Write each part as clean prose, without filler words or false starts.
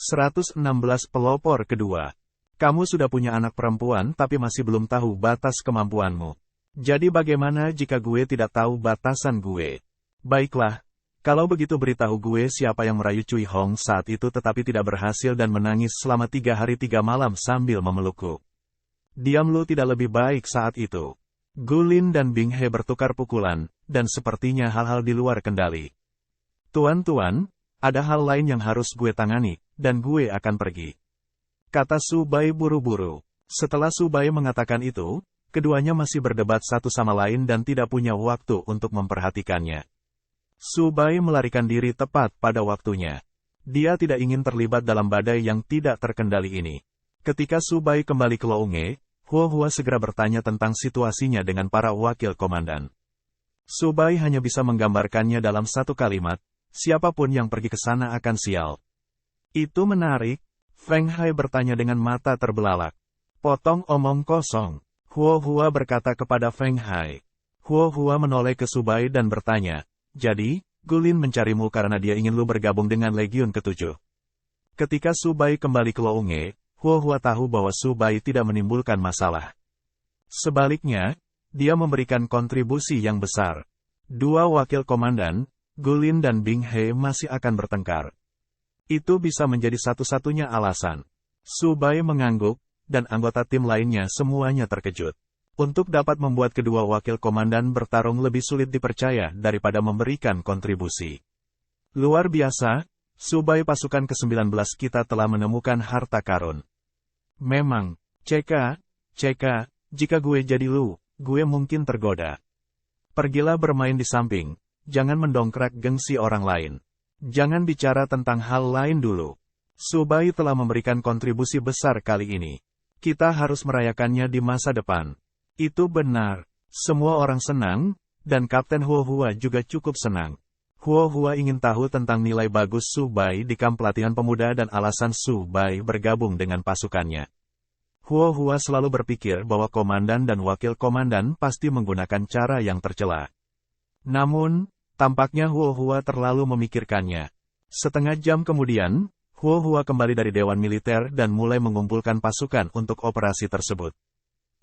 116 pelopor kedua. Kamu sudah punya anak perempuan tapi masih belum tahu batas kemampuanmu. Jadi bagaimana jika gue tidak tahu batasan gue? Baiklah, kalau begitu beritahu gue siapa yang merayu Cui Hong saat itu tetapi tidak berhasil dan menangis selama 3 hari 3 malam sambil memelukku. Diam lu tidak lebih baik saat itu. Gulin dan Bing He bertukar pukulan, dan sepertinya hal-hal di luar kendali. Tuan-tuan, ada hal lain yang harus gue tangani, dan gue akan pergi. Kata Su Bai buru-buru. Setelah Su Bai mengatakan itu, keduanya masih berdebat satu sama lain dan tidak punya waktu untuk memperhatikannya. Su Bai melarikan diri tepat pada waktunya. Dia tidak ingin terlibat dalam badai yang tidak terkendali ini. Ketika Su Bai kembali ke Lounge, Huo Hua segera bertanya tentang situasinya dengan para wakil komandan. Su Bai hanya bisa menggambarkannya dalam satu kalimat, siapapun yang pergi ke sana akan sial. Itu menarik. Feng Hai bertanya dengan mata terbelalak. Potong omong kosong. Huo Hua berkata kepada Feng Hai. Huo Hua menoleh ke Su Bai dan bertanya, jadi, Gulin mencarimu karena dia ingin lu bergabung dengan Legiun ke-7. Ketika Su Bai kembali ke Lounge, Huo Hua tahu bahwa Su Bai tidak menimbulkan masalah. Sebaliknya, dia memberikan kontribusi yang besar. Dua wakil komandan, Gulin dan Bing He masih akan bertengkar. Itu bisa menjadi satu-satunya alasan. Su Bai mengangguk, dan anggota tim lainnya semuanya terkejut. Untuk dapat membuat kedua wakil komandan bertarung lebih sulit dipercaya daripada memberikan kontribusi. Luar biasa, Su Bai pasukan ke-19 kita telah menemukan harta karun. Memang, Ceka, jika gue jadi lu, gue mungkin tergoda. Pergilah bermain di samping, jangan mendongkrak gengsi orang lain. Jangan bicara tentang hal lain dulu. Su Bai telah memberikan kontribusi besar kali ini. Kita harus merayakannya di masa depan. Itu benar. Semua orang senang, dan Kapten Huo Hua juga cukup senang. Huo Hua ingin tahu tentang nilai bagus Su Bai di kamp pelatihan pemuda dan alasan Su Bai bergabung dengan pasukannya. Huo Hua selalu berpikir bahwa komandan dan wakil komandan pasti menggunakan cara yang tercela. Namun, tampaknya Huo Hua terlalu memikirkannya. Setengah jam kemudian, Huo Hua kembali dari Dewan Militer dan mulai mengumpulkan pasukan untuk operasi tersebut.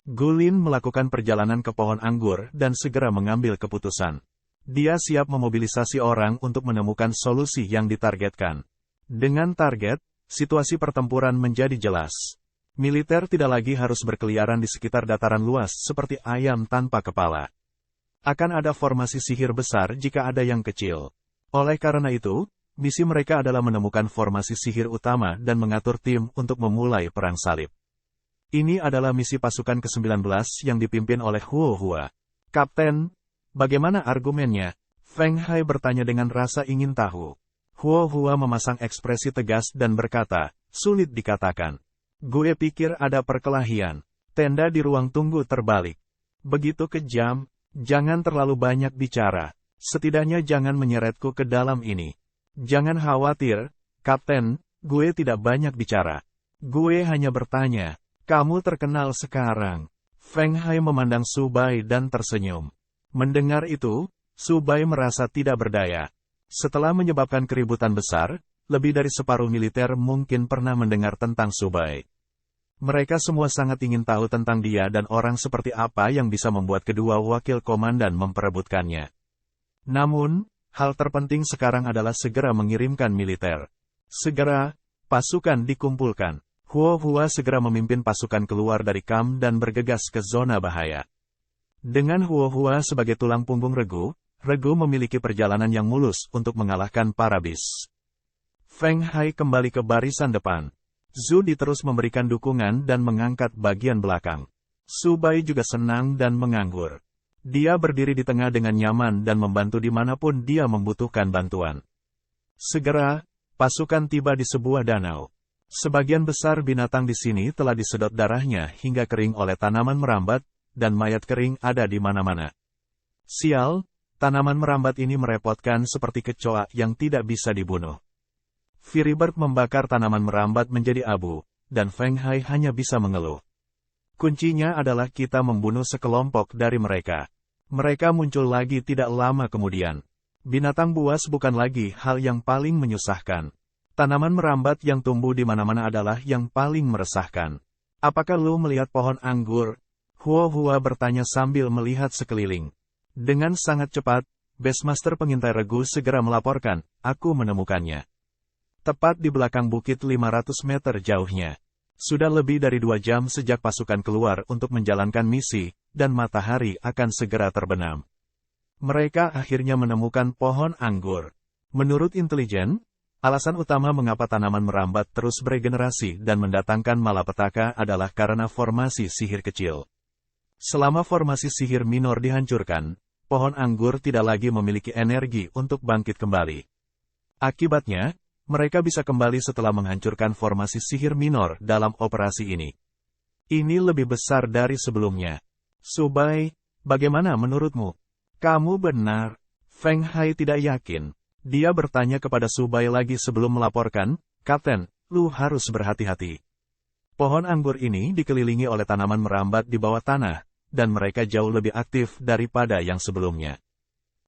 Gulin melakukan perjalanan ke pohon anggur dan segera mengambil keputusan. Dia siap memobilisasi orang untuk menemukan solusi yang ditargetkan. Dengan target, situasi pertempuran menjadi jelas. Militer tidak lagi harus berkeliaran di sekitar dataran luas seperti ayam tanpa kepala. Akan ada formasi sihir besar jika ada yang kecil. Oleh karena itu, misi mereka adalah menemukan formasi sihir utama dan mengatur tim untuk memulai perang salib. Ini adalah misi pasukan ke-19 yang dipimpin oleh Huo Hua. Kapten, bagaimana argumennya? Feng Hai bertanya dengan rasa ingin tahu. Huo Hua memasang ekspresi tegas dan berkata, sulit dikatakan. Gue pikir ada perkelahian. Tenda di ruang tunggu terbalik. Begitu kejam. Jangan terlalu banyak bicara. Setidaknya jangan menyeretku ke dalam ini. Jangan khawatir, Kapten, gue tidak banyak bicara. Gue hanya bertanya, kamu terkenal sekarang. Feng Hai memandang Su Bai dan tersenyum. Mendengar itu, Su Bai merasa tidak berdaya. Setelah menyebabkan keributan besar, lebih dari separuh militer mungkin pernah mendengar tentang Su Bai. Mereka semua sangat ingin tahu tentang dia dan orang seperti apa yang bisa membuat kedua wakil komandan memperebutkannya. Namun, hal terpenting sekarang adalah segera mengirimkan militer. Segera, pasukan dikumpulkan. Huo Hua segera memimpin pasukan keluar dari kamp dan bergegas ke zona bahaya. Dengan Huo Hua sebagai tulang punggung Regu memiliki perjalanan yang mulus untuk mengalahkan para bis. Feng Hai kembali ke barisan depan. Zhu Di terus memberikan dukungan dan mengangkat bagian belakang. Su Bai juga senang dan menganggur. Dia berdiri di tengah dengan nyaman dan membantu dimanapun dia membutuhkan bantuan. Segera, pasukan tiba di sebuah danau. Sebagian besar binatang di sini telah disedot darahnya hingga kering oleh tanaman merambat, dan mayat kering ada di mana-mana. Sial, tanaman merambat ini merepotkan seperti kecoa yang tidak bisa dibunuh. Firibird membakar tanaman merambat menjadi abu, dan Feng Hai hanya bisa mengeluh. Kuncinya adalah kita membunuh sekelompok dari mereka. Mereka muncul lagi tidak lama kemudian. Binatang buas bukan lagi hal yang paling menyusahkan. Tanaman merambat yang tumbuh di mana-mana adalah yang paling meresahkan. Apakah lu melihat pohon anggur? Huo bertanya sambil melihat sekeliling. Dengan sangat cepat, Beastmaster pengintai regu segera melaporkan, aku menemukannya. Tepat di belakang bukit 500 meter jauhnya. Sudah lebih dari 2 jam sejak pasukan keluar untuk menjalankan misi, dan matahari akan segera terbenam. Mereka akhirnya menemukan pohon anggur. Menurut intelijen, alasan utama mengapa tanaman merambat terus beregenerasi dan mendatangkan malapetaka adalah karena formasi sihir kecil. Selama formasi sihir minor dihancurkan, pohon anggur tidak lagi memiliki energi untuk bangkit kembali. Akibatnya, mereka bisa kembali setelah menghancurkan formasi sihir minor dalam operasi ini. Ini lebih besar dari sebelumnya. Subai, bagaimana menurutmu? Kamu benar. Feng Hai tidak yakin. Dia bertanya kepada Subai lagi sebelum melaporkan, Kapten, lu harus berhati-hati. Pohon anggur ini dikelilingi oleh tanaman merambat di bawah tanah, dan mereka jauh lebih aktif daripada yang sebelumnya.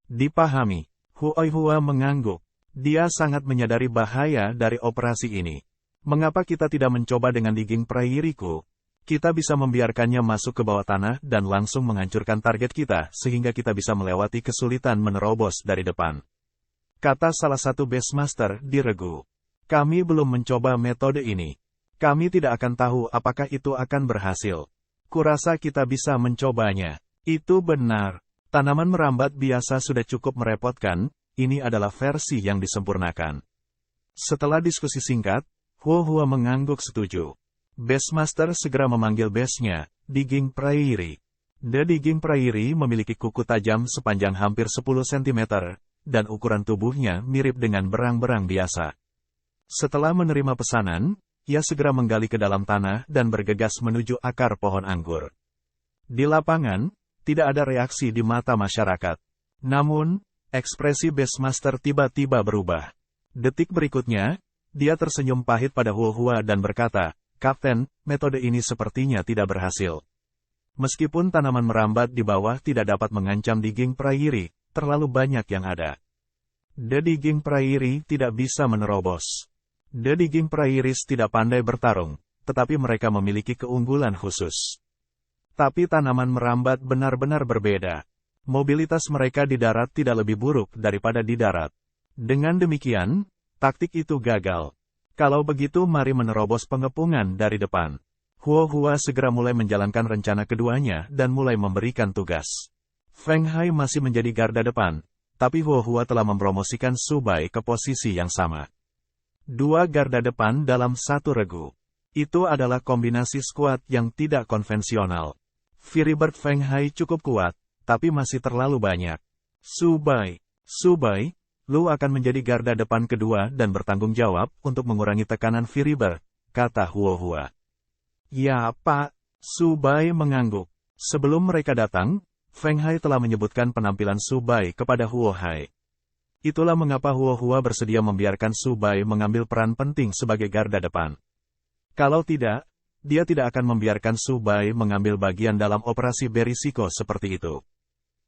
Dipahami, Hua mengangguk. Dia sangat menyadari bahaya dari operasi ini. Mengapa kita tidak mencoba dengan digging prairiku? Kita bisa membiarkannya masuk ke bawah tanah dan langsung menghancurkan target kita sehingga kita bisa melewati kesulitan menerobos dari depan. Kata salah satu Beastmaster di regu. Kami belum mencoba metode ini. Kami tidak akan tahu apakah itu akan berhasil. Kurasa kita bisa mencobanya. Itu benar. Tanaman merambat biasa sudah cukup merepotkan, ini adalah versi yang disempurnakan. Setelah diskusi singkat, Hua mengangguk setuju. Beastmaster segera memanggil base-nya, Digging Prairie. The Digging Prairie memiliki kuku tajam sepanjang hampir 10 cm, dan ukuran tubuhnya mirip dengan berang-berang biasa. Setelah menerima pesanan, ia segera menggali ke dalam tanah dan bergegas menuju akar pohon anggur. Di lapangan, tidak ada reaksi di mata masyarakat. Namun, ekspresi Beastmaster tiba-tiba berubah. Detik berikutnya, dia tersenyum pahit pada Hua dan berkata, Kapten, metode ini sepertinya tidak berhasil. Meskipun tanaman merambat di bawah tidak dapat mengancam Digging Prairie, terlalu banyak yang ada. The Digging Prairie tidak bisa menerobos. The Digging Prairies tidak pandai bertarung, tetapi mereka memiliki keunggulan khusus. Tapi tanaman merambat benar-benar berbeda. Mobilitas mereka di darat tidak lebih buruk daripada di darat. Dengan demikian, taktik itu gagal. Kalau begitu mari menerobos pengepungan dari depan. Hua segera mulai menjalankan rencana keduanya dan mulai memberikan tugas. Feng Hai masih menjadi garda depan, tapi Hua telah mempromosikan Subai ke posisi yang sama. 2 garda depan dalam satu regu. Itu adalah kombinasi skuad yang tidak konvensional. Firibird Feng Hai cukup kuat, tapi masih terlalu banyak. Subai, lu akan menjadi garda depan kedua dan bertanggung jawab untuk mengurangi tekanan Firibird, kata Hua. Ya, Pak. Subai mengangguk. Sebelum mereka datang, Feng Hai telah menyebutkan penampilan Subai kepada Hua Hai. Itulah mengapa Hua bersedia membiarkan Subai mengambil peran penting sebagai garda depan. Kalau tidak, dia tidak akan membiarkan Subai mengambil bagian dalam operasi berisiko seperti itu.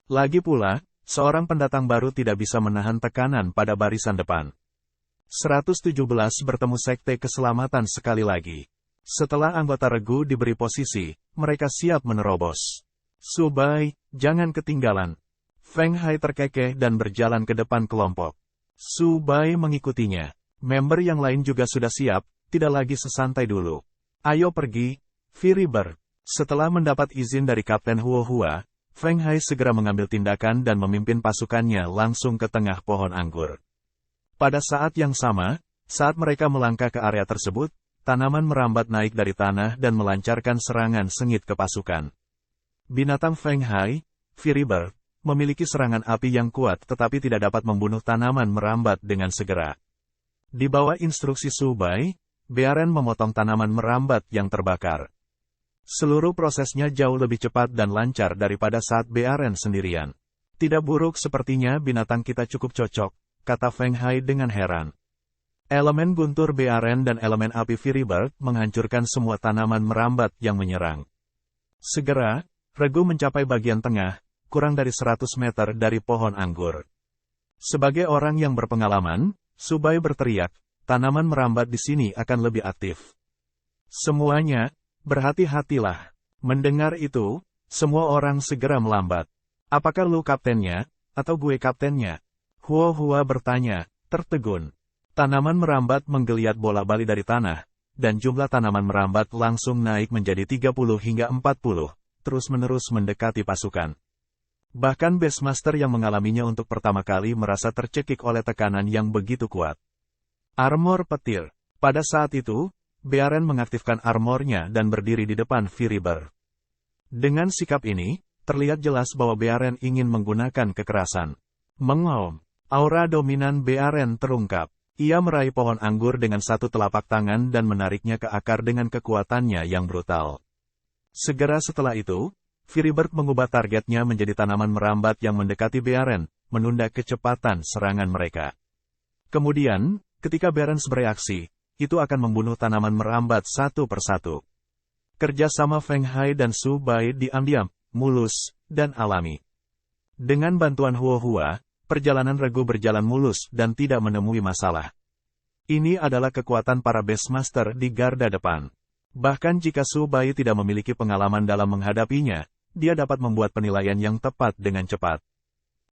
Lagi pula, seorang pendatang baru tidak bisa menahan tekanan pada barisan depan. 117 bertemu Sekte Keselamatan sekali lagi. Setelah anggota regu diberi posisi, mereka siap menerobos. Subai, jangan ketinggalan. Feng Hai terkekeh dan berjalan ke depan kelompok. Subai mengikutinya. Member yang lain juga sudah siap, tidak lagi sesantai dulu. Ayo pergi, Firibird. Setelah mendapat izin dari Kapten Hua, Feng Hai segera mengambil tindakan dan memimpin pasukannya langsung ke tengah pohon anggur. Pada saat yang sama, saat mereka melangkah ke area tersebut, tanaman merambat naik dari tanah dan melancarkan serangan sengit ke pasukan. Binatang Feng Hai, Firibird, memiliki serangan api yang kuat tetapi tidak dapat membunuh tanaman merambat dengan segera. Di bawah instruksi Subai, Bearen memotong tanaman merambat yang terbakar. Seluruh prosesnya jauh lebih cepat dan lancar daripada saat Bearen sendirian. Tidak buruk sepertinya binatang kita cukup cocok, kata Feng Hai dengan heran. Elemen guntur Bearen dan elemen api Firibird menghancurkan semua tanaman merambat yang menyerang. Segera, regu mencapai bagian tengah, kurang dari 100 meter dari pohon anggur. Sebagai orang yang berpengalaman, Subai berteriak, tanaman merambat di sini akan lebih aktif. Semuanya, berhati-hatilah. Mendengar itu, semua orang segera melambat. Apakah lu kaptennya, atau gue kaptennya? Huo-Hua bertanya, tertegun. Tanaman merambat menggeliat bola-balik dari tanah, dan jumlah tanaman merambat langsung naik menjadi 30 hingga 40, terus-menerus mendekati pasukan. Bahkan Beastmaster yang mengalaminya untuk pertama kali merasa tercekik oleh tekanan yang begitu kuat. Armor petir. Pada saat itu, Bearen mengaktifkan armornya dan berdiri di depan Viriber. Dengan sikap ini, terlihat jelas bahwa Bearen ingin menggunakan kekerasan. Mengaum. Aura dominan Bearen terungkap. Ia meraih pohon anggur dengan satu telapak tangan dan menariknya ke akar dengan kekuatannya yang brutal. Segera setelah itu, Viriber mengubah targetnya menjadi tanaman merambat yang mendekati Bearen, menunda kecepatan serangan mereka. Kemudian, ketika Bearen bereaksi, itu akan membunuh tanaman merambat satu persatu. Kerjasama Feng Hai dan Su Bai diam-diam, mulus, dan alami. Dengan bantuan Huo-Hua, perjalanan regu berjalan mulus dan tidak menemui masalah. Ini adalah kekuatan para Beastmaster di garda depan. Bahkan jika Su Bai tidak memiliki pengalaman dalam menghadapinya, dia dapat membuat penilaian yang tepat dengan cepat.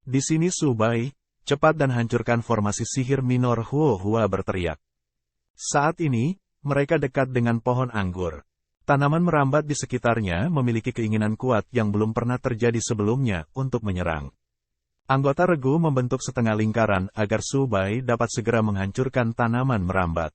Di sini Su Bai, cepat dan hancurkan formasi sihir minor, Huo-Hua berteriak. Saat ini, mereka dekat dengan pohon anggur. Tanaman merambat di sekitarnya memiliki keinginan kuat yang belum pernah terjadi sebelumnya untuk menyerang. Anggota regu membentuk setengah lingkaran agar Su Bai dapat segera menghancurkan tanaman merambat.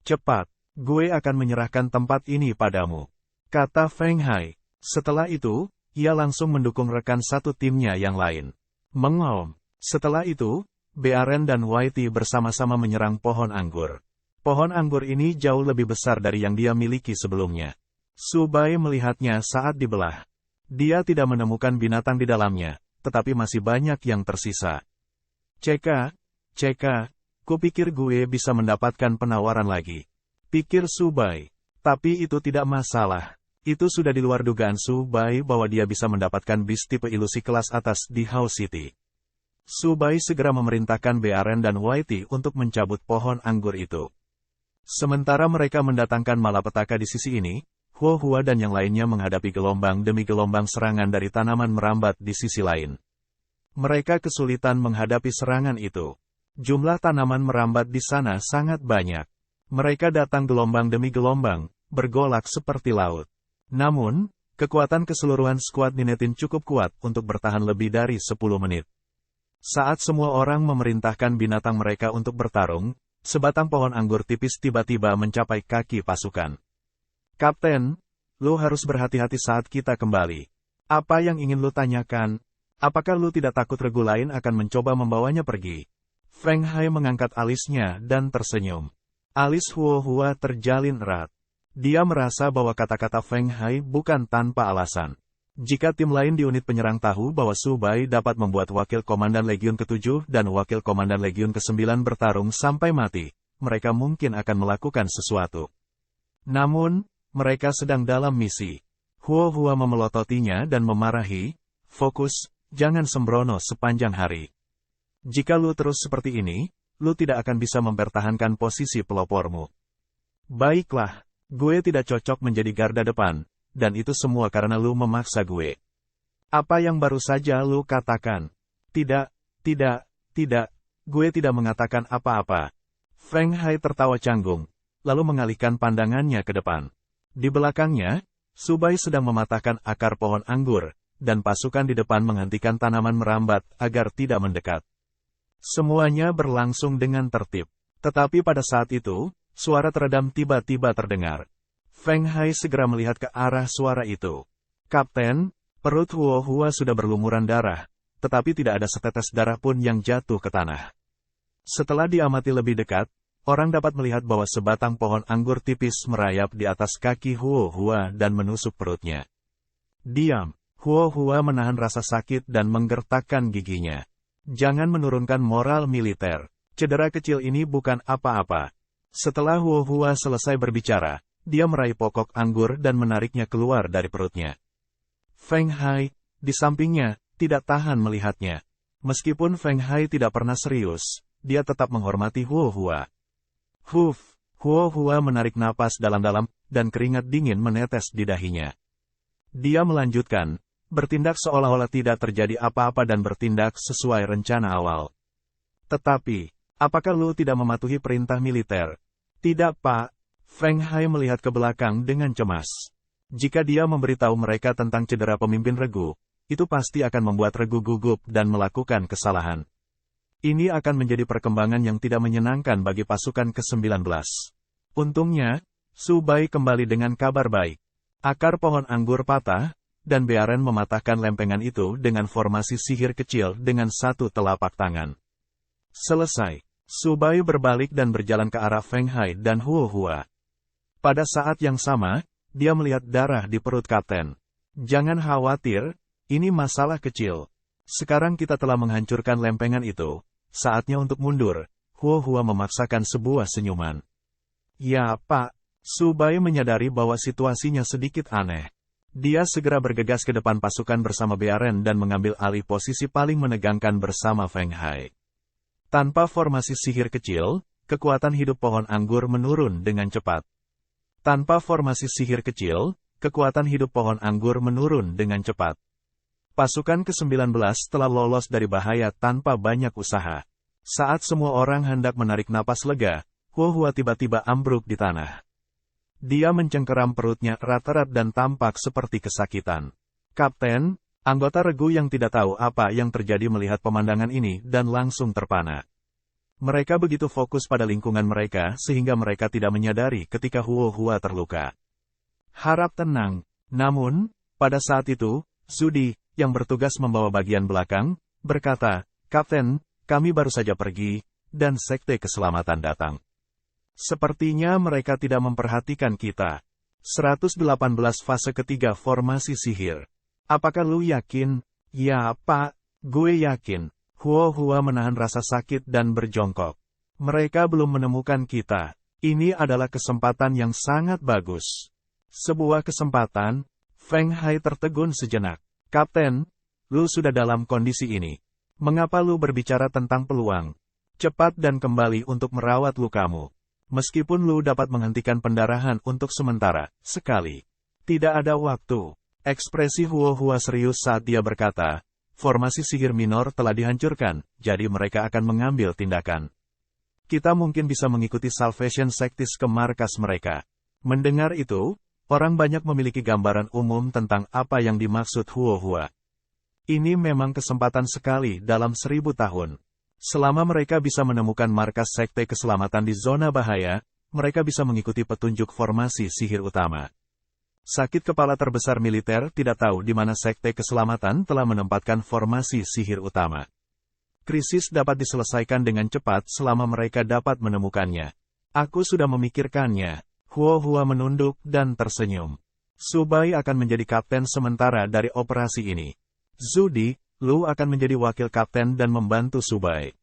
Cepat, gue akan menyerahkan tempat ini padamu, kata Feng Hai. Setelah itu, ia langsung mendukung rekan satu timnya yang lain. Mengaum. Setelah itu, Bearen dan Whitey bersama-sama menyerang pohon anggur. Pohon anggur ini jauh lebih besar dari yang dia miliki sebelumnya. Su Bai melihatnya saat dibelah. Dia tidak menemukan binatang di dalamnya, tetapi masih banyak yang tersisa. Ceka, kupikir gue bisa mendapatkan penawaran lagi, pikir Su Bai. Tapi itu tidak masalah. Itu sudah di luar dugaan Su Bai bahwa dia bisa mendapatkan bis tipe ilusi kelas atas di House City. Su Bai segera memerintahkan Bearen dan Whitey untuk mencabut pohon anggur itu. Sementara mereka mendatangkan malapetaka di sisi ini, Huo-Hua dan yang lainnya menghadapi gelombang demi gelombang serangan dari tanaman merambat di sisi lain. Mereka kesulitan menghadapi serangan itu. Jumlah tanaman merambat di sana sangat banyak. Mereka datang gelombang demi gelombang, bergolak seperti laut. Namun, kekuatan keseluruhan skuad Nineteen cukup kuat untuk bertahan lebih dari 10 menit. Saat semua orang memerintahkan binatang mereka untuk bertarung, sebatang pohon anggur tipis tiba-tiba mencapai kaki pasukan. Kapten, lu harus berhati-hati saat kita kembali. Apa yang ingin lu tanyakan? Apakah lu tidak takut regu lain akan mencoba membawanya pergi? Feng Hai mengangkat alisnya dan tersenyum. Alis Huo-Hua terjalin erat. Dia merasa bahwa kata-kata Feng Hai bukan tanpa alasan. Jika tim lain di unit penyerang tahu bahwa Su Bai dapat membuat Wakil Komandan Legiun ke-7 dan Wakil Komandan Legiun ke-9 bertarung sampai mati, mereka mungkin akan melakukan sesuatu. Namun, mereka sedang dalam misi. Huo-Hua memelototinya dan memarahi, fokus, jangan sembrono sepanjang hari. Jika lu terus seperti ini, lu tidak akan bisa mempertahankan posisi pelopormu. Baiklah, gue tidak cocok menjadi garda depan. Dan itu semua karena lu memaksa gue. Apa yang baru saja lu katakan? Tidak, gue tidak mengatakan apa-apa. Feng Hai tertawa canggung, lalu mengalihkan pandangannya ke depan. Di belakangnya, Su Bai sedang mematahkan akar pohon anggur, dan pasukan di depan menghentikan tanaman merambat agar tidak mendekat. Semuanya berlangsung dengan tertib. Tetapi pada saat itu, suara teredam tiba-tiba terdengar. Feng Hai segera melihat ke arah suara itu. Kapten, perut Huo-Hua sudah berlumuran darah, tetapi tidak ada setetes darah pun yang jatuh ke tanah. Setelah diamati lebih dekat, orang dapat melihat bahwa sebatang pohon anggur tipis merayap di atas kaki Huo-Hua dan menusuk perutnya. Diam. Huo-Hua menahan rasa sakit dan menggertakkan giginya. Jangan menurunkan moral militer. Cedera kecil ini bukan apa-apa. Setelah Huo-Hua selesai berbicara, dia meraih pokok anggur dan menariknya keluar dari perutnya. Feng Hai, di sampingnya, tidak tahan melihatnya. Meskipun Feng Hai tidak pernah serius, dia tetap menghormati Huo-Hua. Huf, Huo Hua menarik napas dalam-dalam, dan keringat dingin menetes di dahinya. Dia melanjutkan, bertindak seolah-olah tidak terjadi apa-apa dan bertindak sesuai rencana awal. Tetapi, apakah Lu tidak mematuhi perintah militer? Tidak, Pak. Feng Hai melihat ke belakang dengan cemas. Jika dia memberitahu mereka tentang cedera pemimpin regu, itu pasti akan membuat regu gugup dan melakukan kesalahan. Ini akan menjadi perkembangan yang tidak menyenangkan bagi pasukan ke-19. Untungnya, Su Bai kembali dengan kabar baik. Akar pohon anggur patah, dan Bearen mematahkan lempengan itu dengan formasi sihir kecil dengan satu telapak tangan. Selesai. Su Bai berbalik dan berjalan ke arah Feng Hai dan Huo Hua. Pada saat yang sama, dia melihat darah di perut kapten. Jangan khawatir, ini masalah kecil. Sekarang kita telah menghancurkan lempengan itu. Saatnya untuk mundur. Huo Hua memaksakan sebuah senyuman. Ya, Pak. Su Bai menyadari bahwa situasinya sedikit aneh. Dia segera bergegas ke depan pasukan bersama Bearen dan mengambil alih posisi paling menegangkan bersama Feng Hai. Tanpa formasi sihir kecil, kekuatan hidup pohon anggur menurun dengan cepat. Tanpa formasi sihir kecil, kekuatan hidup pohon anggur menurun dengan cepat. Pasukan ke-19 telah lolos dari bahaya tanpa banyak usaha. Saat semua orang hendak menarik napas lega, Huo Hua tiba-tiba ambruk di tanah. Dia mencengkeram perutnya erat-erat dan tampak seperti kesakitan. Kapten, anggota regu yang tidak tahu apa yang terjadi melihat pemandangan ini dan langsung terpana. Mereka begitu fokus pada lingkungan mereka sehingga mereka tidak menyadari ketika Huo Hua terluka. Harap tenang. Namun, pada saat itu, Zudi, yang bertugas membawa bagian belakang, berkata, Kapten, kami baru saja pergi, dan Sekte Keselamatan datang. Sepertinya mereka tidak memperhatikan kita. 118 fase ketiga formasi sihir. Apakah lu yakin? Ya, Pak, gue yakin. Huo Hua menahan rasa sakit dan berjongkok. Mereka belum menemukan kita. Ini adalah kesempatan yang sangat bagus. Sebuah kesempatan. Feng Hai tertegun sejenak. Kapten, lu sudah dalam kondisi ini. Mengapa lu berbicara tentang peluang? Cepat dan kembali untuk merawat lukamu. Meskipun lu dapat menghentikan pendarahan untuk sementara, sekali. Tidak ada waktu. Ekspresi Huo Hua serius saat dia berkata, formasi sihir minor telah dihancurkan, jadi mereka akan mengambil tindakan. Kita mungkin bisa mengikuti Salvation Sectis ke markas mereka. Mendengar itu, orang banyak memiliki gambaran umum tentang apa yang dimaksud Huo Hua. Ini memang kesempatan sekali dalam 1000 tahun. Selama mereka bisa menemukan markas Sekte Keselamatan di zona bahaya, mereka bisa mengikuti petunjuk formasi sihir utama. Sakit kepala terbesar militer tidak tahu di mana Sekte Keselamatan telah menempatkan formasi sihir utama. Krisis dapat diselesaikan dengan cepat selama mereka dapat menemukannya. Aku sudah memikirkannya. Huo Hua menunduk dan tersenyum. Su Bai akan menjadi kapten sementara dari operasi ini. Zudi, lu akan menjadi wakil kapten dan membantu Su Bai.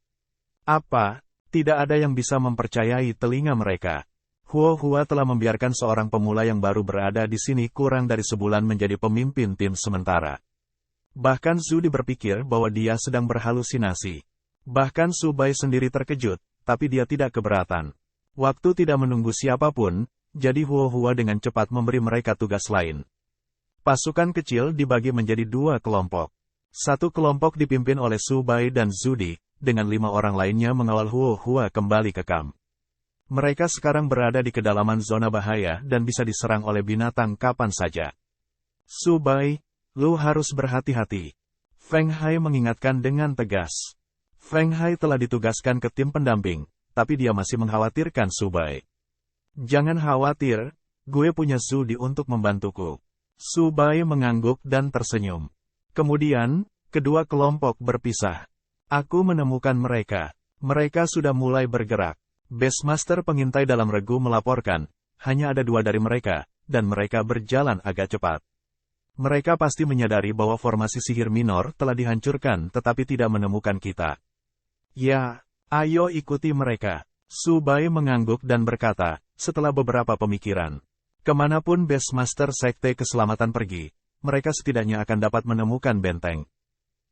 Apa? Tidak ada yang bisa mempercayai telinga mereka. Huo Hua telah membiarkan seorang pemula yang baru berada di sini kurang dari sebulan menjadi pemimpin tim sementara. Bahkan Zudi berpikir bahwa dia sedang berhalusinasi. Bahkan Su Bai sendiri terkejut, tapi dia tidak keberatan. Waktu tidak menunggu siapapun, jadi Huo Hua dengan cepat memberi mereka tugas lain. Pasukan kecil dibagi menjadi 2 kelompok. Satu kelompok dipimpin oleh Su Bai dan Zudi, dengan 5 orang lainnya mengawal Huo Hua kembali ke kamp. Mereka sekarang berada di kedalaman zona bahaya dan bisa diserang oleh binatang kapan saja. Su Bai, lu harus berhati-hati. Feng Hai mengingatkan dengan tegas. Feng Hai telah ditugaskan ke tim pendamping, tapi dia masih mengkhawatirkan Su Bai. Jangan khawatir, gue punya Zudi untuk membantuku. Su Bai mengangguk dan tersenyum. Kemudian, kedua kelompok berpisah. Aku menemukan mereka. Mereka sudah mulai bergerak. Beastmaster pengintai dalam regu melaporkan, hanya ada 2 dari mereka, dan mereka berjalan agak cepat. Mereka pasti menyadari bahwa formasi sihir minor telah dihancurkan tetapi tidak menemukan kita. Ya, ayo ikuti mereka. Su Bai mengangguk dan berkata, setelah beberapa pemikiran. Kemanapun Beastmaster Sekte Keselamatan pergi, mereka setidaknya akan dapat menemukan benteng.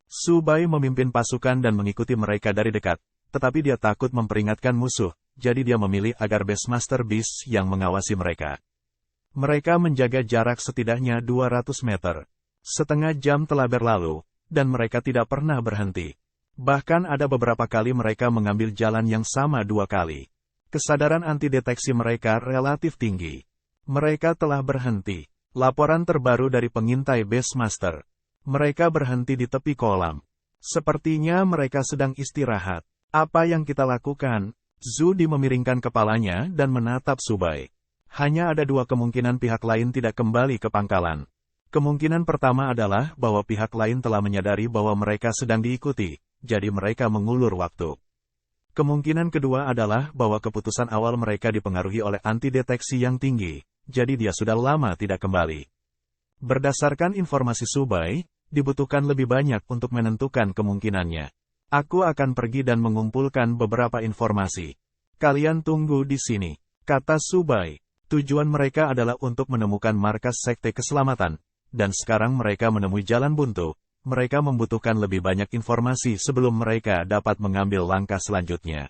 Su Bai memimpin pasukan dan mengikuti mereka dari dekat, tetapi dia takut memperingatkan musuh, jadi dia memilih agar Beastmaster Beast yang mengawasi mereka. Mereka menjaga jarak setidaknya 200 meter. Setengah jam telah berlalu, dan mereka tidak pernah berhenti. Bahkan ada beberapa kali mereka mengambil jalan yang sama 2 kali. Kesadaran anti-deteksi mereka relatif tinggi. Mereka telah berhenti. Laporan terbaru dari pengintai Beastmaster. Mereka berhenti di tepi kolam. Sepertinya mereka sedang istirahat. Apa yang kita lakukan? Zudi memiringkan kepalanya dan menatap Subai. Hanya ada 2 kemungkinan pihak lain tidak kembali ke pangkalan. Kemungkinan pertama adalah bahwa pihak lain telah menyadari bahwa mereka sedang diikuti, jadi mereka mengulur waktu. Kemungkinan kedua adalah bahwa keputusan awal mereka dipengaruhi oleh anti-deteksi yang tinggi, jadi dia sudah lama tidak kembali. Berdasarkan informasi Subai, dibutuhkan lebih banyak untuk menentukan kemungkinannya. Aku akan pergi dan mengumpulkan beberapa informasi. Kalian tunggu di sini, kata Subai. Tujuan mereka adalah untuk menemukan markas Sekte Keselamatan, dan sekarang mereka menemui jalan buntu. Mereka membutuhkan lebih banyak informasi sebelum mereka dapat mengambil langkah selanjutnya.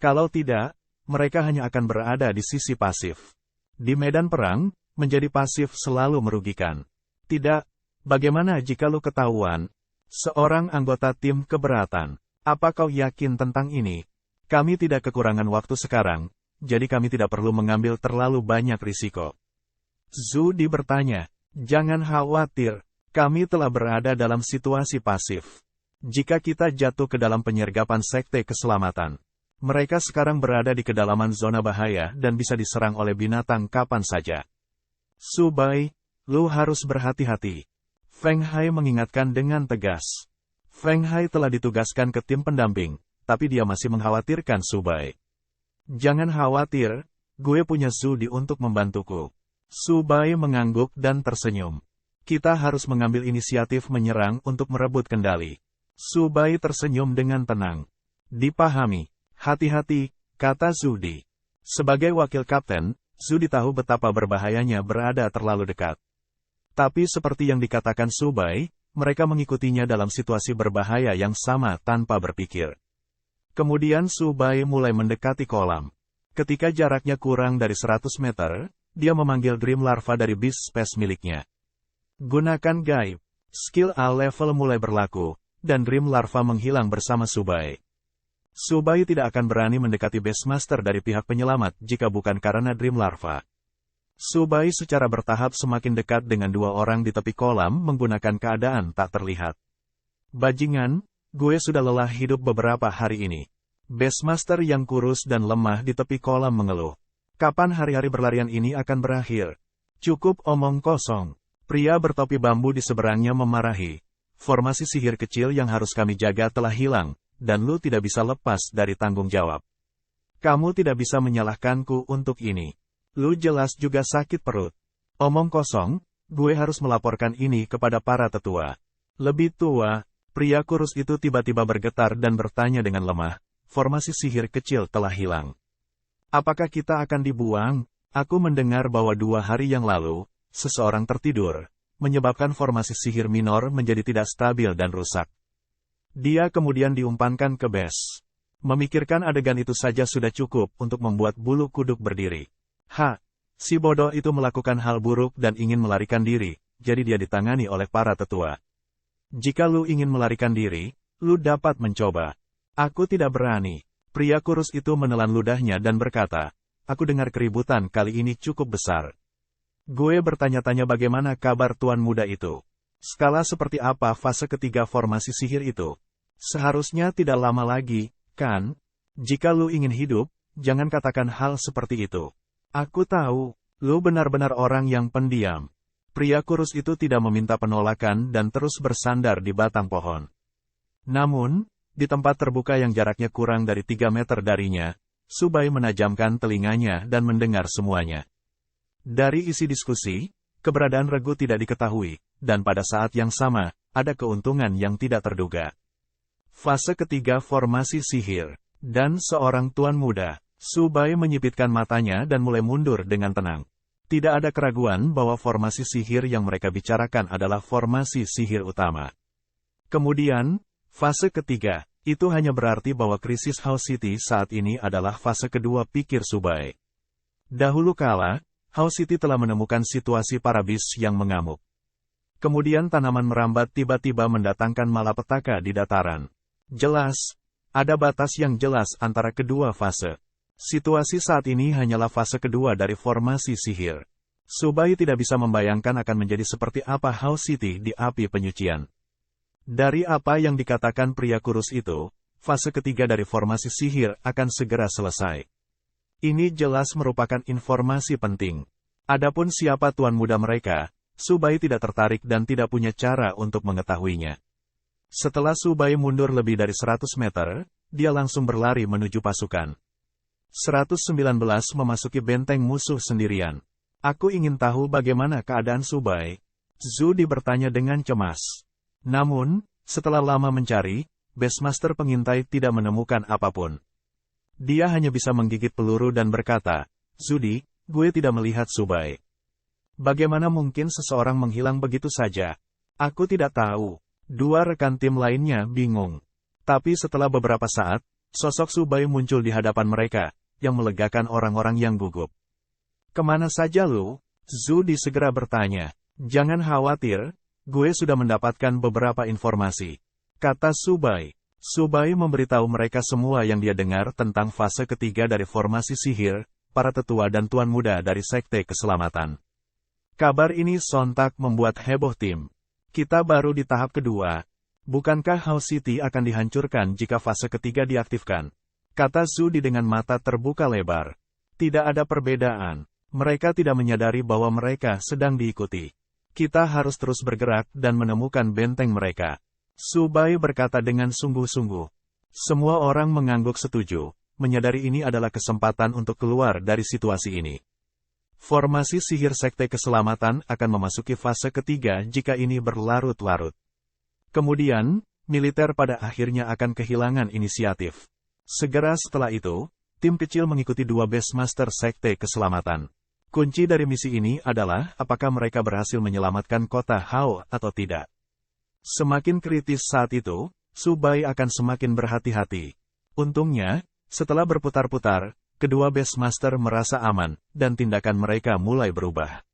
Kalau tidak, mereka hanya akan berada di sisi pasif. Di medan perang, menjadi pasif selalu merugikan. Tidak, bagaimana jika lu ketahuan? Seorang anggota tim keberatan. Apa kau yakin tentang ini? Kami tidak kekurangan waktu sekarang, jadi kami tidak perlu mengambil terlalu banyak risiko. Zudi bertanya, jangan khawatir, kami telah berada dalam situasi pasif. Jika kita jatuh ke dalam penyergapan Sekte Keselamatan, mereka sekarang berada di kedalaman zona bahaya dan bisa diserang oleh binatang kapan saja. Subai, lu harus berhati-hati. Feng Hai mengingatkan dengan tegas. Feng Hai telah ditugaskan ke tim pendamping, tapi dia masih mengkhawatirkan Subai. Jangan khawatir, gue punya Zudi untuk membantuku. Subai mengangguk dan tersenyum. Kita harus mengambil inisiatif menyerang untuk merebut kendali. Subai tersenyum dengan tenang. Dipahami. Hati-hati, kata Zudi. Sebagai wakil kapten, Zudi tahu betapa berbahayanya berada terlalu dekat. Tapi seperti yang dikatakan Subai, mereka mengikutinya dalam situasi berbahaya yang sama tanpa berpikir. Kemudian Subai mulai mendekati kolam. Ketika jaraknya kurang dari 100 meter, dia memanggil Dream Larva dari Beast Space miliknya. Gunakan gaib. Skill A level mulai berlaku, dan Dream Larva menghilang bersama Subai. Subai tidak akan berani mendekati Beastmaster dari pihak penyelamat jika bukan karena Dream Larva. Subai secara bertahap semakin dekat dengan 2 orang di tepi kolam menggunakan keadaan tak terlihat. Bajingan, gue sudah lelah hidup beberapa hari ini. Beastmaster yang kurus dan lemah di tepi kolam mengeluh. Kapan hari-hari berlarian ini akan berakhir? Cukup omong kosong. Pria bertopi bambu di seberangnya memarahi. Formasi sihir kecil yang harus kami jaga telah hilang, dan lu tidak bisa lepas dari tanggung jawab. Kamu tidak bisa menyalahkanku untuk ini. Lu jelas juga sakit perut. Omong kosong, gue harus melaporkan ini kepada para tetua. Lebih tua, pria kurus itu tiba-tiba bergetar dan bertanya dengan lemah, formasi sihir kecil telah hilang. Apakah kita akan dibuang? Aku mendengar bahwa 2 hari yang lalu, seseorang tertidur, menyebabkan formasi sihir minor menjadi tidak stabil dan rusak. Dia kemudian diumpankan ke Bes. Memikirkan adegan itu saja sudah cukup untuk membuat bulu kuduk berdiri. Si bodoh itu melakukan hal buruk dan ingin melarikan diri, jadi dia ditangani oleh para tetua. Jika lu ingin melarikan diri, lu dapat mencoba. Aku tidak berani. Pria kurus itu menelan ludahnya dan berkata, aku dengar keributan kali ini cukup besar. Gue bertanya-tanya bagaimana kabar tuan muda itu. Skala seperti apa fase ketiga formasi sihir itu? Seharusnya tidak lama lagi, kan? Jika lu ingin hidup, jangan katakan hal seperti itu. Aku tahu, lu benar-benar orang yang pendiam. Pria kurus itu tidak meminta penolakan dan terus bersandar di batang pohon. Namun, di tempat terbuka yang jaraknya kurang dari 3 meter darinya, Subai menajamkan telinganya dan mendengar semuanya. Dari isi diskusi, keberadaan Regu tidak diketahui, dan pada saat yang sama, ada keuntungan yang tidak terduga. Fase ketiga formasi sihir, dan seorang tuan muda. Subai menyipitkan matanya dan mulai mundur dengan tenang. Tidak ada keraguan bahwa formasi sihir yang mereka bicarakan adalah formasi sihir utama. Kemudian, fase ketiga, Itu hanya berarti bahwa krisis House City saat ini adalah fase kedua, pikir Subai. Dahulu kala, House City telah menemukan situasi para bis yang mengamuk. Kemudian tanaman merambat tiba-tiba mendatangkan malapetaka di dataran. Jelas, ada batas yang jelas antara kedua fase. Situasi saat ini hanyalah fase kedua dari formasi sihir. Subai tidak bisa membayangkan akan menjadi seperti apa House City di api penyucian. Dari apa yang dikatakan pria kurus itu, fase ketiga dari formasi sihir akan segera selesai. Ini jelas merupakan informasi penting. Adapun siapa tuan muda mereka, Subai tidak tertarik dan tidak punya cara untuk mengetahuinya. Setelah Subai mundur lebih dari 100 meter, dia langsung berlari menuju pasukan. 119 memasuki benteng musuh sendirian. Aku ingin tahu bagaimana keadaan Subai. Zudi bertanya dengan cemas. Namun, setelah lama mencari, Beastmaster pengintai tidak menemukan apapun. Dia hanya bisa menggigit peluru dan berkata, Zudi, gue tidak melihat Subai. Bagaimana mungkin seseorang menghilang begitu saja? Aku tidak tahu. Dua rekan tim lainnya bingung. Tapi setelah beberapa saat, sosok Subai muncul di hadapan mereka, yang melegakan orang-orang yang gugup. Kemana saja lu? Zudi segera bertanya. Jangan khawatir, gue sudah mendapatkan beberapa informasi. Kata Subai. Subai memberitahu mereka semua yang dia dengar tentang fase ketiga dari formasi sihir, para tetua dan tuan muda dari Sekte Keselamatan. Kabar ini sontak membuat heboh tim. Kita baru di tahap kedua. Bukankah House City akan dihancurkan jika fase ketiga diaktifkan? Kata Zudi dengan mata terbuka lebar. Tidak ada perbedaan. Mereka tidak menyadari bahwa mereka sedang diikuti. Kita harus terus bergerak dan menemukan benteng mereka. Subai berkata dengan sungguh-sungguh. Semua orang mengangguk setuju, menyadari ini adalah kesempatan untuk keluar dari situasi ini. Formasi sihir Sekte Keselamatan akan memasuki fase ketiga jika ini berlarut-larut. Kemudian, militer pada akhirnya akan kehilangan inisiatif. Segera setelah itu, tim kecil mengikuti dua Beastmaster Sekte Keselamatan. Kunci dari misi ini adalah apakah mereka berhasil menyelamatkan kota Hao atau tidak. Semakin kritis saat itu, Subai akan semakin berhati-hati. Untungnya, setelah berputar-putar, kedua Beastmaster merasa aman, dan tindakan mereka mulai berubah.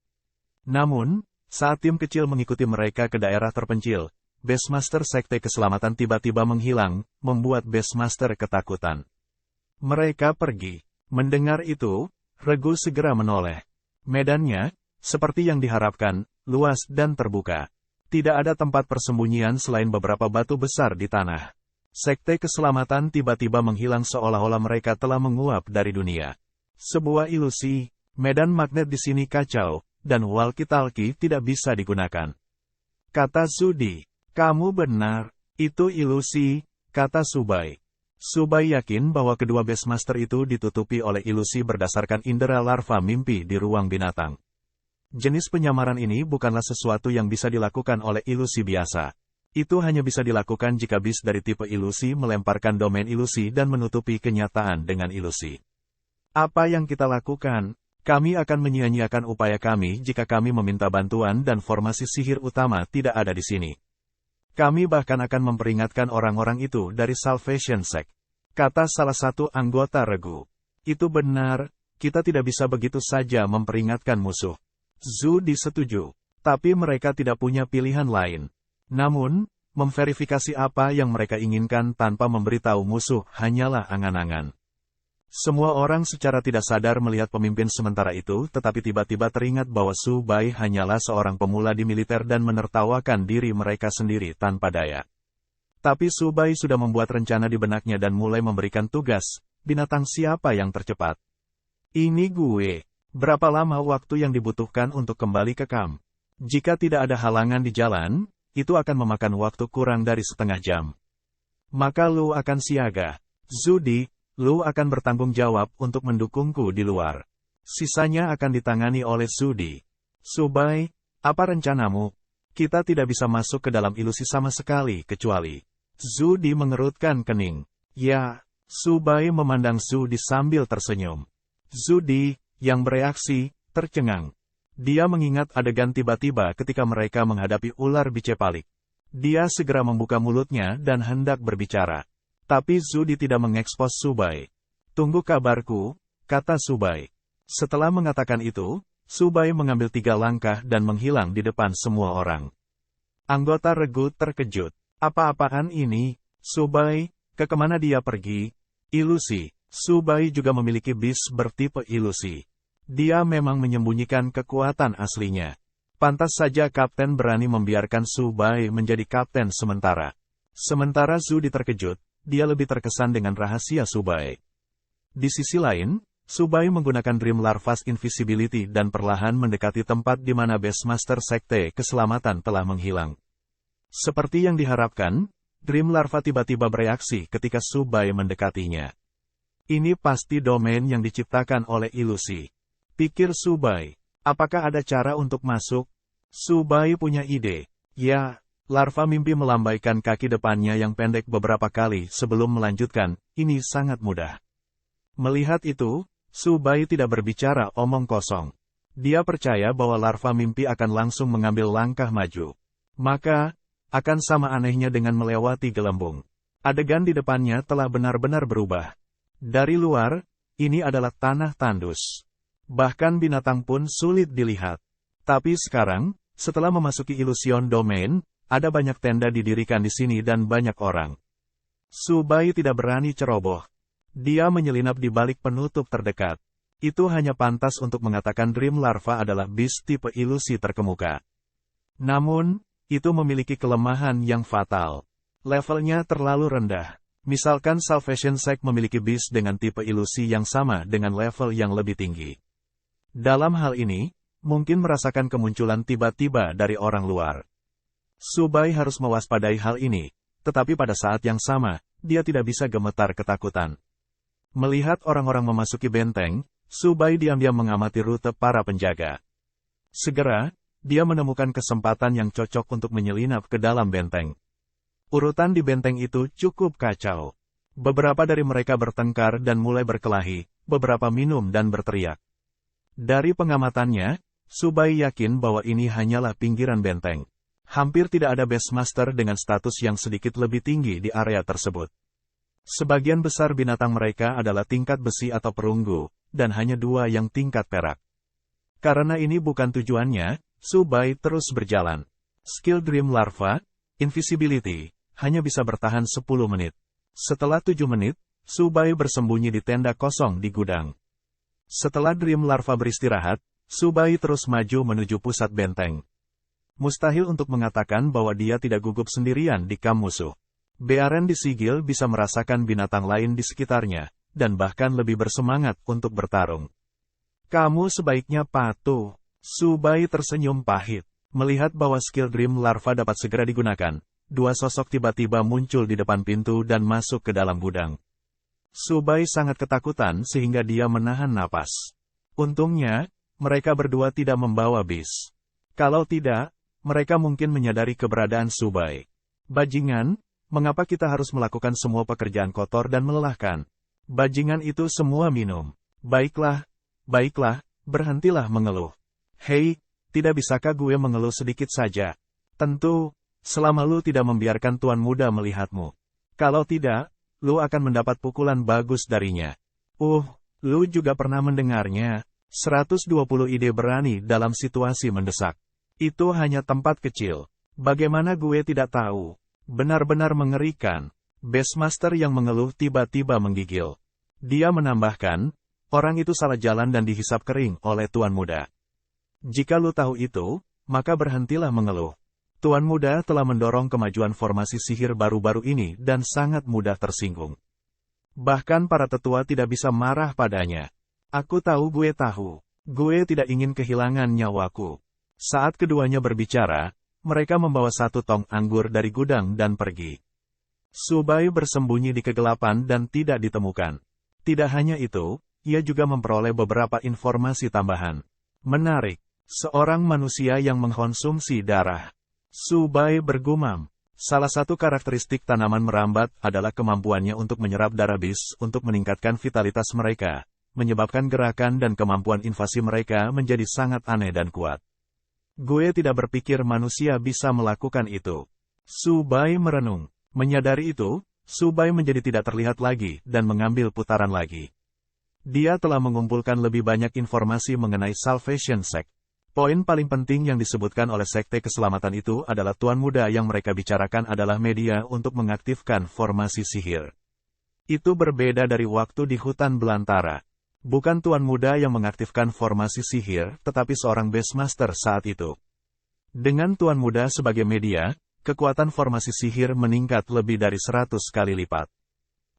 Namun, saat tim kecil mengikuti mereka ke daerah terpencil, Beastmaster Sekte Keselamatan tiba-tiba menghilang, membuat Beastmaster ketakutan. Mereka pergi. Mendengar itu, Regu segera menoleh. Medannya, seperti yang diharapkan, luas dan terbuka. Tidak ada tempat persembunyian selain beberapa batu besar di tanah. Sekte Keselamatan tiba-tiba menghilang seolah-olah mereka telah menguap dari dunia. Sebuah ilusi, medan magnet di sini kacau, dan walkie-talkie tidak bisa digunakan. Kata Zudi. Kamu benar, itu ilusi, kata Subai. Subai yakin bahwa kedua Beastmaster itu ditutupi oleh ilusi berdasarkan indera larva mimpi di ruang binatang. Jenis penyamaran ini bukanlah sesuatu yang bisa dilakukan oleh ilusi biasa. Itu hanya bisa dilakukan jika bis dari tipe ilusi melemparkan domain ilusi dan menutupi kenyataan dengan ilusi. Apa yang kita lakukan? Kami akan menyia-nyiakan upaya kami jika kami meminta bantuan dan formasi sihir utama tidak ada di sini. Kami bahkan akan memperingatkan orang-orang itu dari Salvation Sect. Kata salah satu anggota Regu. Itu benar, kita tidak bisa begitu saja memperingatkan musuh. Zudi setuju. Tapi mereka tidak punya pilihan lain. Namun, memverifikasi apa yang mereka inginkan tanpa memberitahu musuh hanyalah angan-angan. Semua orang secara tidak sadar melihat pemimpin sementara itu, tetapi tiba-tiba teringat bahwa Subai hanyalah seorang pemula di militer dan menertawakan diri mereka sendiri tanpa daya. Tapi Subai sudah membuat rencana di benaknya dan mulai memberikan tugas, binatang siapa yang tercepat. Ini gue. Berapa lama waktu yang dibutuhkan untuk kembali ke kamp? Jika tidak ada halangan di jalan, itu akan memakan waktu kurang dari setengah jam. Maka lu akan siaga. Zudi, lu akan bertanggung jawab untuk mendukungku di luar. Sisanya akan ditangani oleh Zudi. Subai, apa rencanamu? Kita tidak bisa masuk ke dalam ilusi sama sekali kecuali. Zudi mengerutkan kening. Ya, Subai memandang Zudi sambil tersenyum. Zudi, yang bereaksi, tercengang. Dia mengingat adegan tiba-tiba ketika mereka menghadapi ular bicepalik. Dia segera membuka mulutnya dan hendak berbicara. Tapi Zudi tidak mengekspos Subai. Tunggu kabarku, kata Subai. Setelah mengatakan itu, Subai mengambil 3 langkah dan menghilang di depan semua orang. Anggota regu terkejut. Apa-apaan ini? Subai, kemana dia pergi? Ilusi. Subai juga memiliki bis bertipe ilusi. Dia memang menyembunyikan kekuatan aslinya. Pantas saja kapten berani membiarkan Subai menjadi kapten sementara. Sementara Zudi terkejut, dia lebih terkesan dengan rahasia Subai. Di sisi lain, Subai menggunakan Dream Larva's Invisibility dan perlahan mendekati tempat di mana Beastmaster Sekte Keselamatan telah menghilang. Seperti yang diharapkan, Dream Larva tiba-tiba bereaksi ketika Subai mendekatinya. Ini pasti domain yang diciptakan oleh ilusi. Pikir Subai. Apakah ada cara untuk masuk? Subai punya ide. Ya, larva mimpi melambaikan kaki depannya yang pendek beberapa kali sebelum melanjutkan, ini sangat mudah. Melihat itu, Subai tidak berbicara omong kosong. Dia percaya bahwa larva mimpi akan langsung mengambil langkah maju. Maka, akan sama anehnya dengan melewati gelembung. Adegan di depannya telah benar-benar berubah. Dari luar, ini adalah tanah tandus. Bahkan binatang pun sulit dilihat. Tapi sekarang, setelah memasuki Illusion Domain, ada banyak tenda didirikan di sini dan banyak orang. Subai tidak berani ceroboh. Dia menyelinap di balik penutup terdekat. Itu hanya pantas untuk mengatakan Dream Larva adalah bis tipe ilusi terkemuka. Namun, itu memiliki kelemahan yang fatal. Levelnya terlalu rendah. Misalkan Salvation Sect memiliki bis dengan tipe ilusi yang sama dengan level yang lebih tinggi. Dalam hal ini, mungkin merasakan kemunculan tiba-tiba dari orang luar. Subai harus mewaspadai hal ini, tetapi pada saat yang sama, dia tidak bisa gemetar ketakutan. Melihat orang-orang memasuki benteng, Subai diam-diam mengamati rute para penjaga. Segera, dia menemukan kesempatan yang cocok untuk menyelinap ke dalam benteng. Urutan di benteng itu cukup kacau. Beberapa dari mereka bertengkar dan mulai berkelahi, beberapa minum dan berteriak. Dari pengamatannya, Subai yakin bahwa ini hanyalah pinggiran benteng. Hampir tidak ada Beastmaster dengan status yang sedikit lebih tinggi di area tersebut. Sebagian besar binatang mereka adalah tingkat besi atau perunggu, dan hanya 2 yang tingkat perak. Karena ini bukan tujuannya, Subai terus berjalan. Skill Dream Larva, Invisibility, hanya bisa bertahan 10 menit. Setelah 7 menit, Subai bersembunyi di tenda kosong di gudang. Setelah Dream Larva beristirahat, Subai terus maju menuju pusat benteng. Mustahil untuk mengatakan bahwa dia tidak gugup sendirian di kamp musuh. Bearen di Sigil bisa merasakan binatang lain di sekitarnya, dan bahkan lebih bersemangat untuk bertarung. Kamu sebaiknya patuh. Subai tersenyum pahit. Melihat bahwa skill Dream Larva dapat segera digunakan, 2 sosok tiba-tiba muncul di depan pintu dan masuk ke dalam gudang. Subai sangat ketakutan sehingga dia menahan napas. Untungnya, mereka berdua tidak membawa bis. Kalau tidak, mereka mungkin menyadari keberadaan Subai. Bajingan, mengapa kita harus melakukan semua pekerjaan kotor dan melelahkan? Bajingan itu semua minum. Baiklah, berhentilah mengeluh. Hei, tidak bisakah gue mengeluh sedikit saja? Tentu, selama lu tidak membiarkan tuan muda melihatmu. Kalau tidak, lu akan mendapat pukulan bagus darinya. Lu juga pernah mendengarnya. 120 ide berani dalam situasi mendesak. Itu hanya tempat kecil. Bagaimana gue tidak tahu? Benar-benar mengerikan. Beastmaster yang mengeluh tiba-tiba menggigil. Dia menambahkan, orang itu salah jalan dan dihisap kering oleh tuan muda. Jika lu tahu itu, maka berhentilah mengeluh. Tuan muda telah mendorong kemajuan formasi sihir baru-baru ini dan sangat mudah tersinggung. Bahkan para tetua tidak bisa marah padanya. Aku tahu gue tahu. Gue tidak ingin kehilangan nyawaku. Saat keduanya berbicara, mereka membawa 1 tong anggur dari gudang dan pergi. Subai bersembunyi di kegelapan dan tidak ditemukan. Tidak hanya itu, ia juga memperoleh beberapa informasi tambahan. Menarik. Seorang manusia yang mengkonsumsi darah. Subai bergumam. Salah satu karakteristik tanaman merambat adalah kemampuannya untuk menyerap darah bis untuk meningkatkan vitalitas mereka, menyebabkan gerakan dan kemampuan invasi mereka menjadi sangat aneh dan kuat. Gue tidak berpikir manusia bisa melakukan itu. Subai merenung. Menyadari itu, Subai menjadi tidak terlihat lagi dan mengambil putaran lagi. Dia telah mengumpulkan lebih banyak informasi mengenai Salvation Sect. Poin paling penting yang disebutkan oleh Sekte Keselamatan itu adalah Tuan Muda yang mereka bicarakan adalah media untuk mengaktifkan formasi sihir. Itu berbeda dari waktu di hutan belantara. Bukan Tuan Muda yang mengaktifkan formasi sihir, tetapi seorang Beastmaster saat itu. Dengan Tuan Muda sebagai media, kekuatan formasi sihir meningkat lebih dari 100 kali lipat.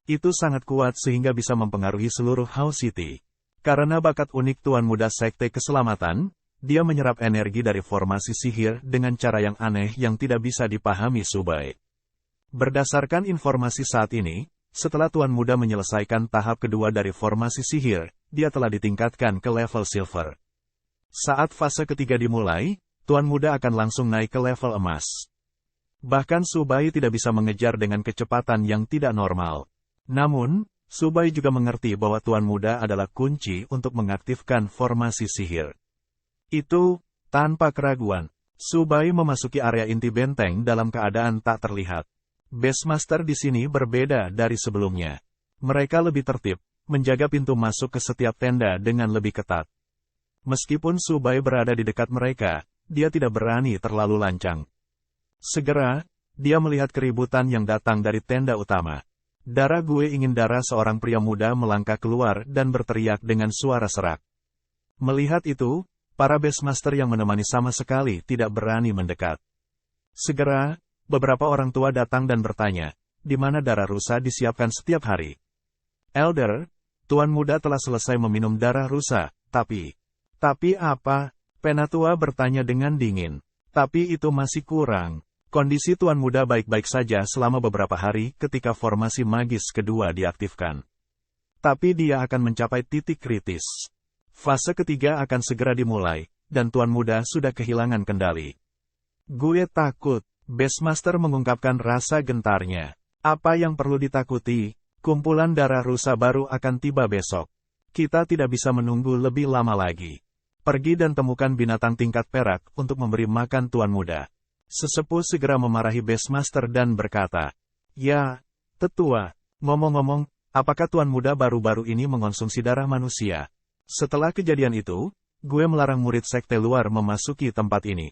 Itu sangat kuat sehingga bisa mempengaruhi seluruh House City. Karena bakat unik Tuan Muda Sekte Keselamatan, dia menyerap energi dari formasi sihir dengan cara yang aneh yang tidak bisa dipahami Subai. Berdasarkan informasi saat ini, setelah Tuan Muda menyelesaikan tahap kedua dari formasi sihir, dia telah ditingkatkan ke level Silver. Saat fase ketiga dimulai, Tuan Muda akan langsung naik ke level emas. Bahkan Subai tidak bisa mengejar dengan kecepatan yang tidak normal. Namun, Subai juga mengerti bahwa Tuan Muda adalah kunci untuk mengaktifkan formasi sihir. Itu, tanpa keraguan, Subai memasuki area inti benteng dalam keadaan tak terlihat. Beastmaster di sini berbeda dari sebelumnya. Mereka lebih tertib, menjaga pintu masuk ke setiap tenda dengan lebih ketat. Meskipun Subai berada di dekat mereka, dia tidak berani terlalu lancang. Segera, dia melihat keributan yang datang dari tenda utama. Darah gue ingin darah seorang pria muda melangkah keluar dan berteriak dengan suara serak. Melihat itu, para Beastmaster yang menemani sama sekali tidak berani mendekat. Segera, beberapa orang tua datang dan bertanya, di mana darah rusa disiapkan setiap hari. Elder, Tuan Muda telah selesai meminum darah rusa, tapi apa? Penatua bertanya dengan dingin. Tapi itu masih kurang. Kondisi Tuan Muda baik-baik saja selama beberapa hari ketika formasi magis kedua diaktifkan. Tapi dia akan mencapai titik kritis. Fase ketiga akan segera dimulai, dan Tuan Muda sudah kehilangan kendali. Gue takut, Beastmaster mengungkapkan rasa gentarnya. Apa yang perlu ditakuti? Kumpulan darah rusa baru akan tiba besok. Kita tidak bisa menunggu lebih lama lagi. Pergi dan temukan binatang tingkat perak untuk memberi makan Tuan Muda. Sesepuh segera memarahi Beastmaster dan berkata, "Ya, tetua, ngomong-ngomong, apakah Tuan Muda baru-baru ini mengonsumsi darah manusia? Setelah kejadian itu, gue melarang murid sekte luar memasuki tempat ini."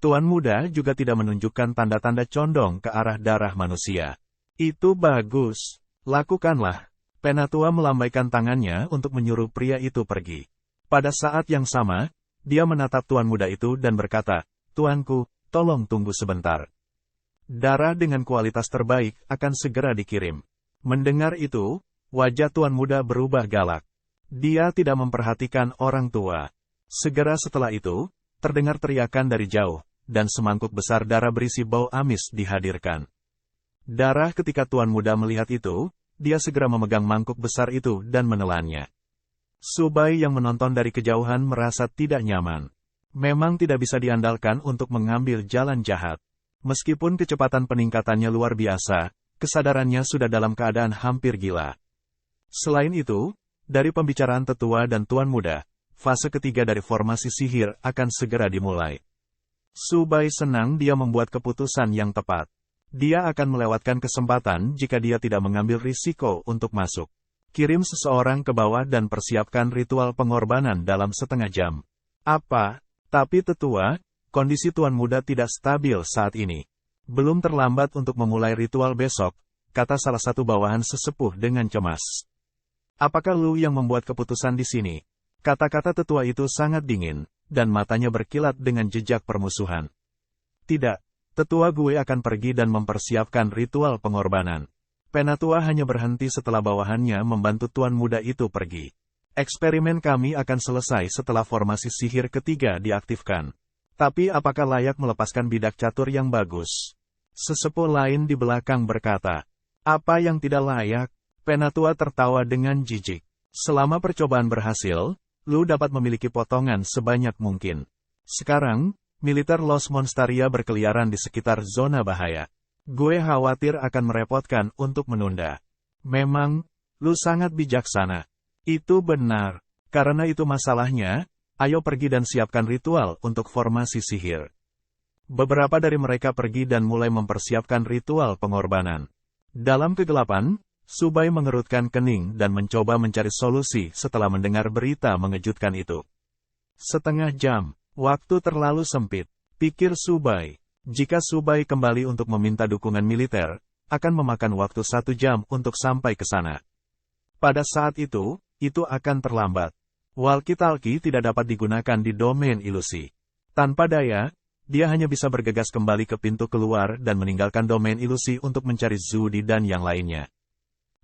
Tuan Muda juga tidak menunjukkan tanda-tanda condong ke arah darah manusia. Itu bagus, lakukanlah. Penatua melambaikan tangannya untuk menyuruh pria itu pergi. Pada saat yang sama, dia menatap Tuan Muda itu dan berkata, "Tuanku, tolong tunggu sebentar. Darah dengan kualitas terbaik akan segera dikirim." Mendengar itu, wajah Tuan Muda berubah galak. Dia tidak memperhatikan orang tua. Segera setelah itu, terdengar teriakan dari jauh, dan semangkuk besar darah berisi bau amis dihadirkan. Darah ketika Tuan Muda melihat itu, dia segera memegang mangkuk besar itu dan menelannya. Subai yang menonton dari kejauhan merasa tidak nyaman. Memang tidak bisa diandalkan untuk mengambil jalan jahat. Meskipun kecepatan peningkatannya luar biasa, kesadarannya sudah dalam keadaan hampir gila. Selain itu, dari pembicaraan tetua dan Tuan Muda, fase ketiga dari formasi sihir akan segera dimulai. Subai senang dia membuat keputusan yang tepat. Dia akan melewatkan kesempatan jika dia tidak mengambil risiko untuk masuk. Kirim seseorang ke bawah dan persiapkan ritual pengorbanan dalam setengah jam. Apa? Tapi tetua, kondisi Tuan Muda tidak stabil saat ini. Belum terlambat untuk memulai ritual besok, kata salah satu bawahan sesepuh dengan cemas. Apakah lu yang membuat keputusan di sini? Kata-kata tetua itu sangat dingin, dan matanya berkilat dengan jejak permusuhan. Tidak, tetua gue akan pergi dan mempersiapkan ritual pengorbanan. Penatua hanya berhenti setelah bawahannya membantu Tuan Muda itu pergi. Eksperimen kami akan selesai setelah formasi sihir ketiga diaktifkan. Tapi apakah layak melepaskan bidak catur yang bagus? Sesepuh lain di belakang berkata, "Apa yang tidak layak?" Penatua tertawa dengan jijik. "Selama percobaan berhasil, lu dapat memiliki potongan sebanyak mungkin. Sekarang, militer Los Monstaria berkeliaran di sekitar zona bahaya. Gue khawatir akan merepotkan untuk menunda." "Memang, lu sangat bijaksana." "Itu benar. Karena itu masalahnya, ayo pergi dan siapkan ritual untuk formasi sihir." Beberapa dari mereka pergi dan mulai mempersiapkan ritual pengorbanan. Dalam kegelapan, Subai mengerutkan kening dan mencoba mencari solusi setelah mendengar berita mengejutkan itu. Setengah jam, waktu terlalu sempit, pikir Subai. Jika Subai kembali untuk meminta dukungan militer, akan memakan waktu 1 jam untuk sampai ke sana. Pada saat itu akan terlambat. Walkie-talkie tidak dapat digunakan di domain ilusi. Tanpa daya, dia hanya bisa bergegas kembali ke pintu keluar dan meninggalkan domain ilusi untuk mencari Zudi dan yang lainnya.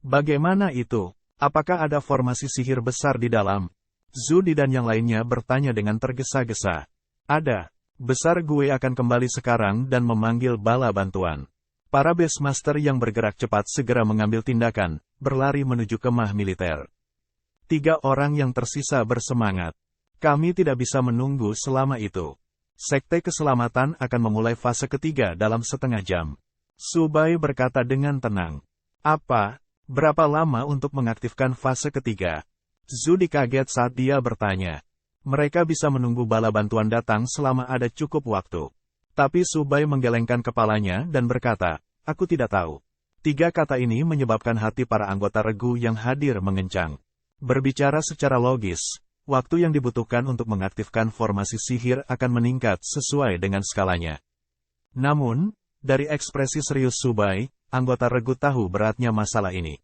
Bagaimana itu? Apakah ada formasi sihir besar di dalam? Zudi dan yang lainnya bertanya dengan tergesa-gesa. Ada. Besar gue akan kembali sekarang dan memanggil bala bantuan. Para Beastmaster yang bergerak cepat segera mengambil tindakan, berlari menuju kemah militer. 3 orang yang tersisa bersemangat. Kami tidak bisa menunggu selama itu. Sekte Keselamatan akan memulai fase ketiga dalam setengah jam. Subai berkata dengan tenang. Apa? Berapa lama untuk mengaktifkan fase ketiga? Zudi kaget saat dia bertanya. Mereka bisa menunggu bala bantuan datang selama ada cukup waktu. Tapi Subai menggelengkan kepalanya dan berkata, aku tidak tahu. 3 kata ini menyebabkan hati para anggota regu yang hadir mengencang. Berbicara secara logis, waktu yang dibutuhkan untuk mengaktifkan formasi sihir akan meningkat sesuai dengan skalanya. Namun, dari ekspresi serius Subai, anggota regu tahu beratnya masalah ini.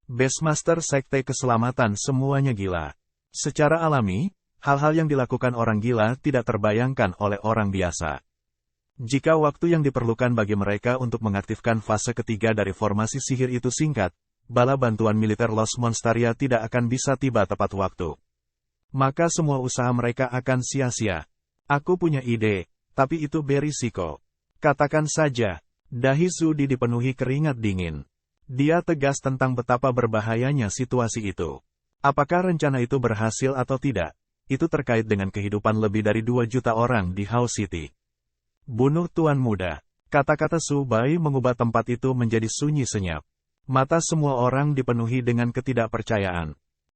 Beastmaster Sekte Keselamatan semuanya gila. Secara alami, hal-hal yang dilakukan orang gila tidak terbayangkan oleh orang biasa. Jika waktu yang diperlukan bagi mereka untuk mengaktifkan fase ketiga dari formasi sihir itu singkat, bala bantuan militer Los Monstaria tidak akan bisa tiba tepat waktu. Maka semua usaha mereka akan sia-sia. Aku punya ide, tapi itu berisiko. Katakan saja, dahi Zudi dipenuhi keringat dingin. Dia tegas tentang betapa berbahayanya situasi itu. Apakah rencana itu berhasil atau tidak? Itu terkait dengan kehidupan lebih dari 2 juta orang di House City. Bunuh Tuan Muda. Kata-kata Subai mengubah tempat itu menjadi sunyi senyap. Mata semua orang dipenuhi dengan ketidakpercayaan.